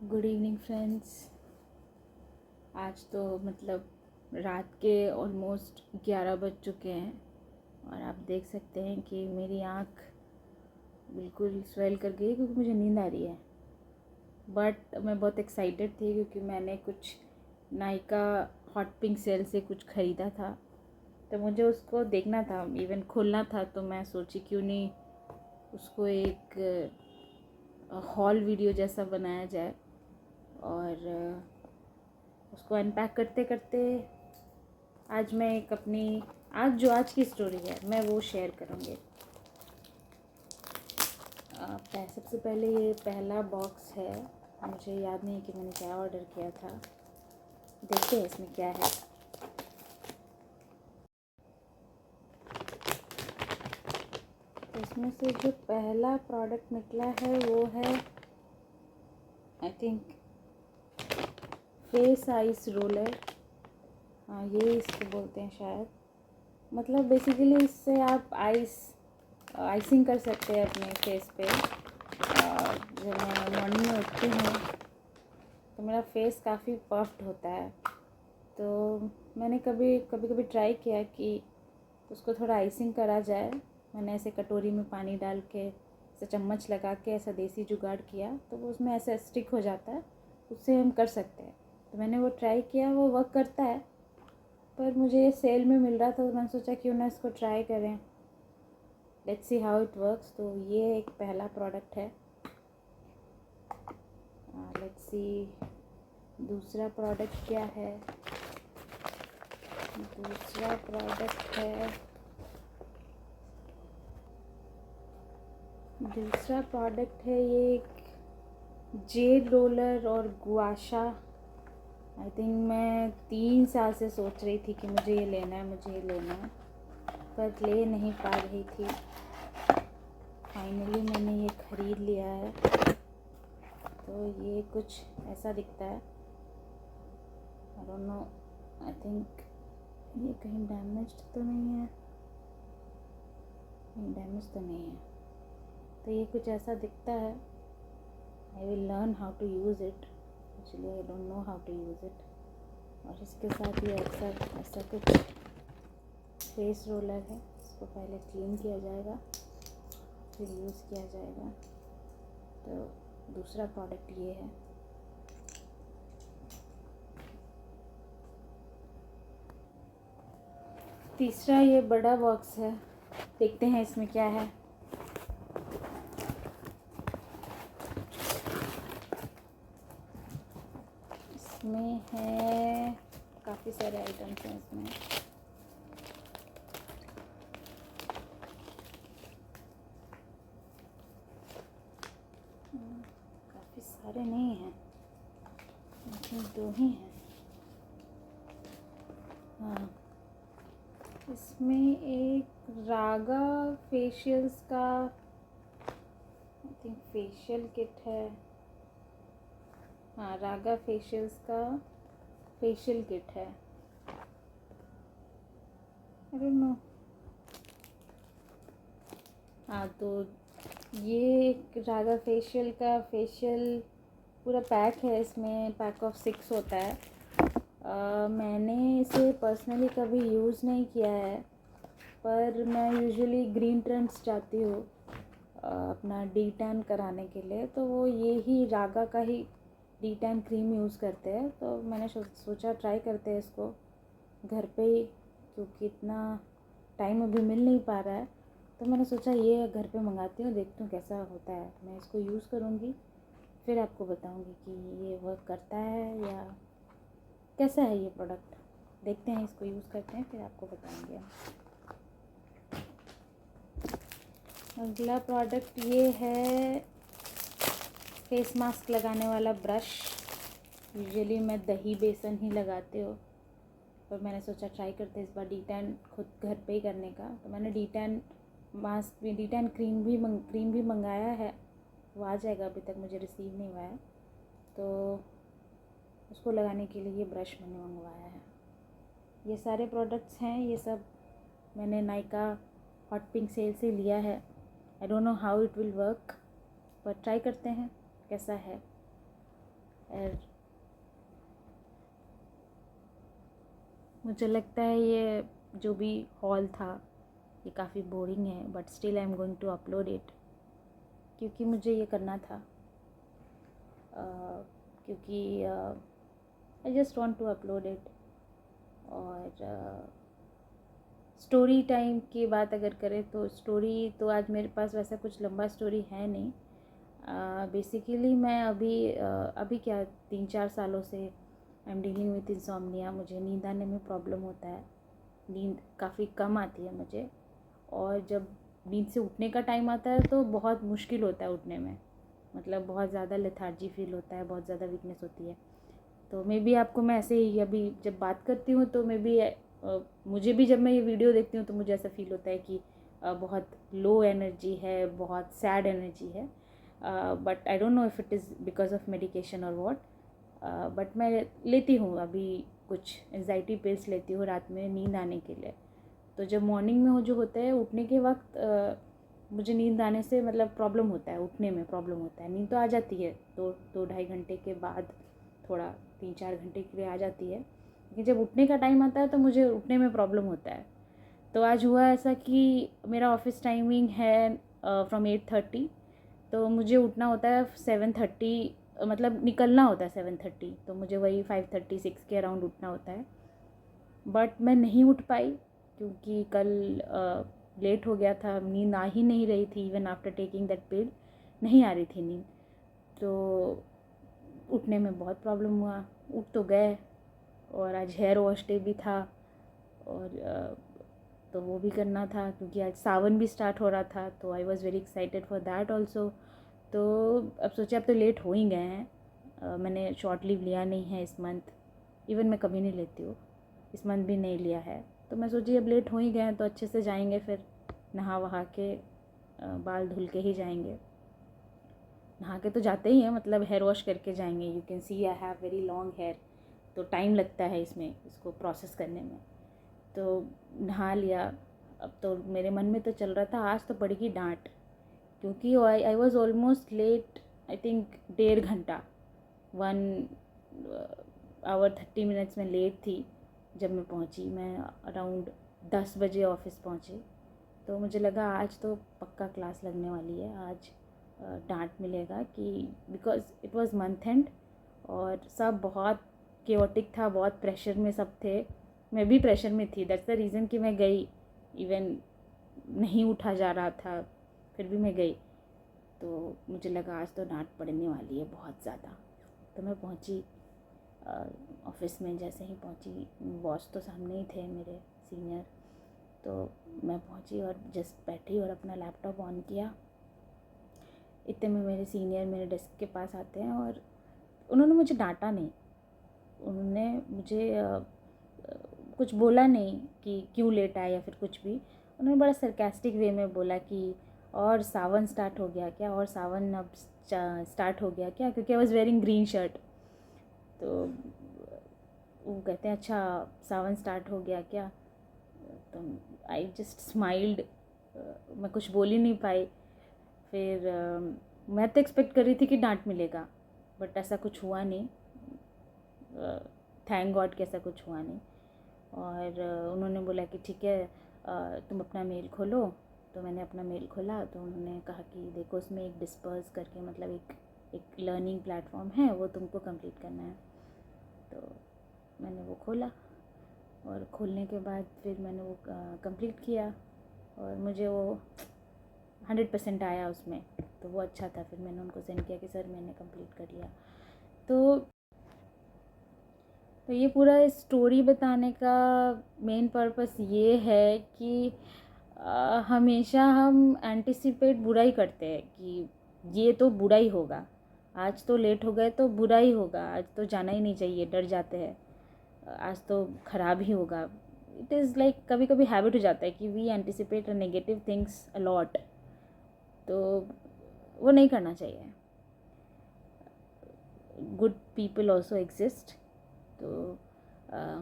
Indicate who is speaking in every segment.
Speaker 1: Good evening friends. आज तो मतलब रात के ऑलमोस्ट 11 बज चुके हैं और आप देख सकते हैं कि मेरी आँख बिल्कुल स्वेल कर गई क्योंकि मुझे नींद आ रही है। बट मैं बहुत एक्साइटेड थी क्योंकि मैंने कुछ नायका हॉट पिंक सेल से कुछ ख़रीदा था, तो मुझे उसको देखना था, इवन खोलना था। तो मैं सोची क्यों नहीं उसको एक हॉल वीडियो जैसा बनाया जाए और उसको अनपैक करते करते आज मैं एक अपनी आज की स्टोरी है मैं वो शेयर करूँगी। सबसे पहले ये पहला बॉक्स है, मुझे याद नहीं कि मैंने क्या ऑर्डर किया था। देखते हैं इसमें क्या है। इसमें से जो पहला प्रोडक्ट निकला है वो है I think face ice roller. हाँ, ये इसको बोलते हैं शायद। मतलब बेसिकली इससे आप आइसिंग कर सकते हैं अपने फेस पे। जब मैं मॉर्निंग में उठती हूँ तो मेरा फेस काफ़ी पफ्ड होता है, तो मैंने कभी ट्राई किया कि उसको थोड़ा आइसिंग करा जाए। मैंने ऐसे कटोरी में पानी डाल के ऐसे चम्मच लगा के ऐसा देसी जुगाड़ किया, तो वो उसमें ऐसा स्टिक हो जाता है, उससे हम कर सकते हैं। तो मैंने वो ट्राई किया, वो वर्क करता है। पर मुझे ये सेल में मिल रहा था तो मैंने सोचा क्यों ना इसको ट्राई करें, let's see how it works. तो ये एक पहला प्रोडक्ट है। लेट्स सी दूसरा प्रोडक्ट क्या है। दूसरा प्रोडक्ट है ये एक जेल रोलर और गुआशा। आई थिंक मैं 3 साल से सोच रही थी कि मुझे ये लेना है, पर ले नहीं पा रही थी। फाइनली मैंने ये ख़रीद लिया है। तो ये कुछ ऐसा दिखता है। आई डोंट नो, आई थिंक ये कहीं डैमेज तो नहीं है। तो ये कुछ ऐसा दिखता है। I will learn how to use it. Actually I don't know how to use it. और इसके साथ ये ऐसा कुछ फेस रोलर है। इसको पहले क्लीन किया जाएगा, फिर यूज़ किया जाएगा। तो दूसरा प्रोडक्ट ये है। तीसरा ये बड़ा बॉक्स है, देखते हैं इसमें क्या है। इसमें है काफ़ी सारे आइटम्स हैं इसमें। काफ़ी सारे नहीं हैं, लेकिन 2 ही हैं। हाँ, इसमें एक रागा फेशियल्स का आई थिंक फेशियल किट है। हाँ, रागा फेशियल्स का फेशियल किट है। आई डोंट नो। हाँ, तो ये एक रागा फेशियल का फेशियल पूरा पैक है। इसमें पैक ऑफ 6 होता है। मैंने इसे पर्सनली कभी यूज़ नहीं किया है, पर मैं यूजुअली ग्रीन ट्रेंड्स जाती हूँ अपना डी टैन कराने के लिए, तो वो ये ही रागा का ही डी टैन क्रीम यूज़ करते हैं। तो मैंने सोचा ट्राई करते हैं इसको घर पे ही, क्योंकि इतना टाइम अभी मिल नहीं पा रहा है। तो मैंने सोचा ये घर पे मंगाती हूँ, देखती हूँ कैसा होता है। मैं इसको यूज़ करूँगी, फिर आपको बताऊँगी कि ये वर्क करता है या कैसा है ये प्रोडक्ट। देखते हैं, इसको यूज़ करते हैं, फिर आपको बताएंगे। अगला प्रोडक्ट ये है फेस मास्क लगाने वाला ब्रश। यूजुअली मैं दही बेसन ही लगाती हूँ, पर मैंने सोचा ट्राई करते इस बार डी टैन खुद घर पे ही करने का। तो मैंने डी टैन मास्क भी, डी टैन क्रीम भी मंगाया है। वो आ जाएगा, अभी तक मुझे रिसीव नहीं हुआ है। तो उसको लगाने के लिए ये ब्रश मैंने मंगवाया है। ये सारे प्रोडक्ट्स हैं, ये सब मैंने नायका हॉट पिंक सेल से लिया है। आई don't know how it will work, पर ट्राई करते हैं कैसा है। और मुझे लगता है ये जो भी हॉल था ये काफ़ी बोरिंग है, but still I am going to upload it, क्योंकि मुझे ये करना था। क्योंकि I just want to upload it. और स्टोरी टाइम की बात अगर करें तो स्टोरी तो आज मेरे पास वैसा कुछ लंबा स्टोरी है नहीं। बेसिकली मैं अभी क्या 3-4 सालों से I am dealing with insomnia. मुझे नींद आने में प्रॉब्लम होता है, नींद काफ़ी कम आती है मुझे, और जब नींद से उठने का टाइम आता है तो बहुत मुश्किल होता है उठने में, मतलब बहुत ज़्यादा लेथार्जी फील होता है, बहुत ज़्यादा वीकनेस होती है। तो मे बी आपको मैं ऐसे ही अभी जब बात करती हूँ तो मे बी मुझे भी जब मैं ये वीडियो देखती हूँ तो मुझे ऐसा फील होता है कि बहुत लो एनर्जी है, बहुत सैड एनर्जी है। But I don't know if it is because of medication और वॉट, बट मैं लेती हूँ अभी कुछ एंजाइटी पिल्स लेती हूँ रात में नींद आने के लिए। तो जब मॉर्निंग में हो जो होता है उठने के वक्त मुझे नींद आने से मतलब प्रॉब्लम होता है, उठने में प्रॉब्लम होता है। नींद तो आ जाती है 2-2.5 घंटे के बाद, थोड़ा 3-4 घंटे के लिए आ जाती है, लेकिन जब उठने का टाइम आता है तो मुझे उठने में प्रॉब्लम होता है। तो आज हुआ ऐसा कि मेरा ऑफिस टाइमिंग है फ्रॉम 8:30, तो मुझे उठना होता है 7:30, मतलब निकलना होता है 7:30, तो मुझे वही 5:30-6 के अराउंड उठना होता है। बट मैं नहीं उठ पाई क्योंकि कल लेट हो गया था, नींद आ ही नहीं रही थी। इवन आफ्टर टेकिंग दैट पिल नहीं आ रही थी नींद, तो उठने में बहुत प्रॉब्लम हुआ। उठ तो गए, और आज हेयर वॉश डे भी था, और तो वो भी करना था क्योंकि आज सावन भी स्टार्ट हो रहा था, तो I was very excited for that also. तो अब सोचे अब तो लेट हो ही गए हैं। मैंने शॉर्ट लीव लिया नहीं है इस मंथ, इवन मैं कभी नहीं लेती हूँ, इस मंथ भी नहीं लिया है। तो मैं सोची अब लेट हो ही गए हैं तो अच्छे से जाएंगे, फिर नहा वहा के बाल धुल के ही जाएंगे। नहा के तो जाते ही हैं, मतलब हेयर वॉश करके जाएंगे। You can see I have very long hair, तो टाइम लगता है इसमें, इसको प्रोसेस करने में। तो नहा लिया। अब तो मेरे मन में तो चल रहा था आज तो पड़ेगी डांट, क्योंकि I was almost late, I think 1.5 घंटा, 1 hour 30 minutes में लेट थी जब मैं पहुंची। मैं अराउंड 10 बजे ऑफिस पहुंची, तो मुझे लगा आज तो पक्का क्लास लगने वाली है, आज डांट मिलेगा कि because it was month and और सब बहुत केओटिक था, बहुत प्रेशर में सब थे। मैं भी प्रेशर में थी, दैट्स द रीज़न कि मैं गई। इवन नहीं उठा जा रहा था फिर भी मैं गई। तो मुझे लगा आज तो डांट पड़ने वाली है बहुत ज़्यादा। तो मैं पहुंची ऑफिस में। जैसे ही पहुंची, बॉस तो सामने ही थे मेरे सीनियर, तो मैं पहुंची और जस्ट बैठी और अपना लैपटॉप ऑन किया। इतने में मेरे सीनियर मेरे डेस्क के पास आते हैं, और उन्होंने मुझे डांटा नहीं, उन्होंने मुझे कुछ बोला नहीं कि क्यों लेट आया या फिर कुछ भी। उन्होंने बड़ा सरकास्टिक वे में बोला कि और सावन स्टार्ट हो गया क्या, और सावन अब स्टार्ट हो गया क्या, क्योंकि I was wearing green shirt. तो वो कहते हैं अच्छा सावन स्टार्ट हो गया क्या। तो आई जस्ट स्माइल्ड, मैं कुछ बोल ही नहीं पाई। फिर मैं तो एक्सपेक्ट कर रही थी कि डांट मिलेगा, बट ऐसा कुछ हुआ नहीं, थैंक गॉड कि ऐसा कुछ हुआ नहीं। और उन्होंने बोला कि ठीक है तुम अपना मेल खोलो। तो मैंने अपना मेल खोला, तो उन्होंने कहा कि देखो उसमें एक डिस्पर्स करके, मतलब एक लर्निंग प्लेटफॉर्म है, वो तुमको कंप्लीट करना है। तो मैंने वो खोला, और खोलने के बाद फिर मैंने वो कंप्लीट किया, और मुझे वो 100% आया उसमें, तो वो अच्छा था। फिर मैंने उनको सेंड किया कि सर मैंने कंप्लीट कर लिया। तो ये पूरा स्टोरी बताने का मेन पर्पस ये है कि हमेशा हम एंटिसिपेट बुरा ही करते हैं कि ये तो बुरा ही होगा, आज तो लेट हो गए तो बुरा ही होगा, आज तो जाना ही नहीं चाहिए, डर जाते हैं, आज तो ख़राब ही होगा। इट इज़ लाइक कभी कभी हैबिट हो जाता है कि we anticipate negative things a lot, तो वो नहीं करना चाहिए। Good people also exist. तो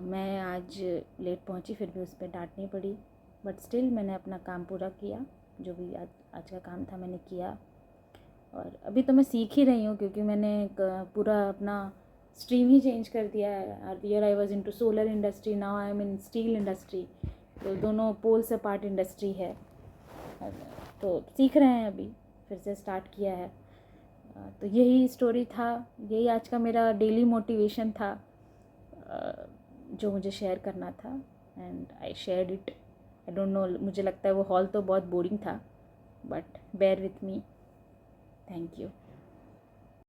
Speaker 1: मैं आज लेट पहुंची, फिर भी उस पर डांट नहीं पड़ी, बट स्टिल मैंने अपना काम पूरा किया, जो भी आज का काम था मैंने किया। और अभी तो मैं सीख ही रही हूँ, क्योंकि मैंने पूरा अपना स्ट्रीम ही चेंज कर दिया है। Earlier I was into solar industry, now I am in steel industry. तो दोनों पोल्स अपार्ट इंडस्ट्री है। तो सीख रहे हैं, अभी फिर से स्टार्ट किया है। तो यही स्टोरी था, यही आज का मेरा डेली मोटिवेशन था, जो मुझे शेयर करना था। And I shared it. I don't know, मुझे लगता है वो हॉल तो बहुत बोरिंग था, but bear with me. Thank you.